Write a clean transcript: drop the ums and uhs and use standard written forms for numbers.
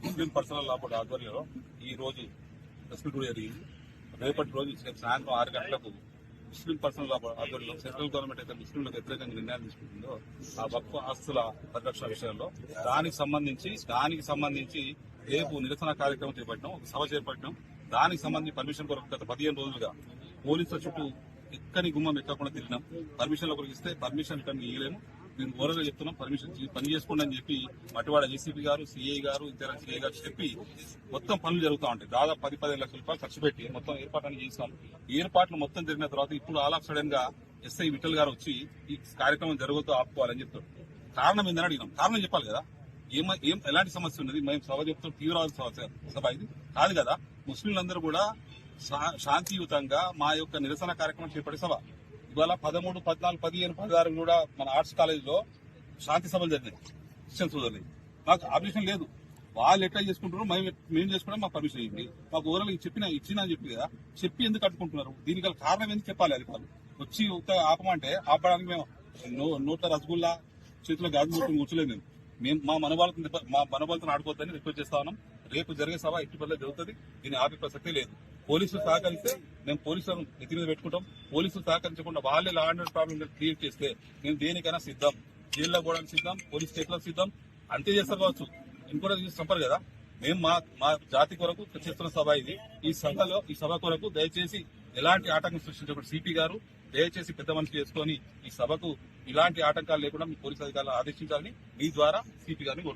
ముస్లిం personal లా board ఆధ్వర్యంలో ఈ రోజు ప్రెస్ మీట్ జరిగింది. రేపటి రోజు సాయంత్రం 6 గంటలకు ముస్లిం పర్సనల్ లా బోర్డు ఆధ్వర్యంలో సెంట్రల్ గవర్నమెంట్ అయితే ముస్లింలకు వ్యతిరేకంగా నిర్ణయాలు తీసుకుంటుందో ఆ వక్ఫ్ ఆస్తుల పరిరక్షణ విషయంలో దానికి సంబంధించి రేపు నిరసన కార్యక్రమం చేపట్టినాం, ఒక సభ చేపట్టినాం. దానికి సంబంధించి పర్మిషన్ కొరకు గత 15 రోజులుగా పోలీసుల చుట్టూ ఎక్కని గుమ్మం ఎక్కకుండా తిరిగినాం. పర్మిషన్ల కొరకు ఇస్తే పర్మిషన్ ఇక్కడ ఇవ్వలేము, మేము ఓరగా చెప్తున్నాం, పర్మిషన్ పని చేసుకోండి అని చెప్పి మటివాడ ఏసీపీ గారు, సిఐ గారు, ఇతర సిఐ గారు చెప్పి మొత్తం పనులు జరుగుతూ ఉంటాయి. దాదాపు 10-15 లక్షల రూపాయలు ఖర్చు పెట్టి మొత్తం ఏర్పాట్లను చేస్తాం. ఏర్పాట్లు మొత్తం జరిగిన తర్వాత ఇప్పుడు ఆల్ ఆఫ్ సడన్ గా ఎస్ఐ విఠల్ గారు వచ్చి ఈ కార్యక్రమం జరుగుతూ ఆపుకోవాలని చెప్తారు. కారణం ఏందని అడిగినాం. కారణం చెప్పాలి కదా, ఎలాంటి సమస్య ఉన్నది, మేము సభ చెప్తాం, తీవ్రవాద సభ ఇది కాదు కదా. ముస్లింలందరూ కూడా శాంతియుతంగా మా యొక్క నిరసన కార్యక్రమం చేపట్టే సభ. ఇవాళ 13, 14, 15, 16 కూడా మన ఆర్ట్స్ కాలేజీలో శాంతి సభలు జరిగినాయి. క్రిస్టియన్ సోదరులు మాకు ఆబ్జెక్షన్ లేదు. వాళ్ళు ఎట్లా చేసుకుంటున్నారు, మేము చేసుకున్నాం, మాకు పర్మిషన్ ఇవ్వండి. మాకు ఓవరాల్ ఇచ్చిన అని చెప్పి కదా, చెప్పి ఎందుకు అడ్డుకుంటున్నారు, దీనికి గల కారణం ఎందుకు చెప్పాలి. అది కాదు వచ్చి ఆపమంటే ఆపడానికి మేము నోట్ల రసగుల్లా చేతిలో గాజు ముట్టుకుని కూర్చోలేదు. మేము మా మనోబలతో ఆడుకోవద్దని రిక్వెస్ట్ చేస్తా ఉన్నాం. రేపు జరిగే సభ ఎట్టి పనులు జరుగుతుంది, దీన్ని ఆపే ప్రసక్తే లేదు. పోలీసులు సహకరిస్తే మేము పోలీసులను ఎత్తి మీద పెట్టుకుంటాం. పోలీసులు సహకరించకుండా వాళ్ళే law and order problem create చేస్తే మేము దేనికైనా సిద్ధం, జైల్లో కూడా సిద్ధం, పోలీస్ స్టేట్లో సిద్ధం. అంతే చేస్తారు కావచ్చు, ఇంకోటి చంపరు కదా. మేము మా జాతి కొరకు చేస్తున్న సభ ఇది. ఈ సభ కొరకు దయచేసి ఎలాంటి ఆటంకం సృష్టించకూడదు. సిపి గారు దయచేసి పెద్ద మనిషి చేసుకుని ఈ సభకు ఇలాంటి ఆటంకాలు లేకుండా మీ పోలీసు అధికారులు ఆదేశించాలని మీ ద్వారా సిపి గారిని కోరుతున్నాను.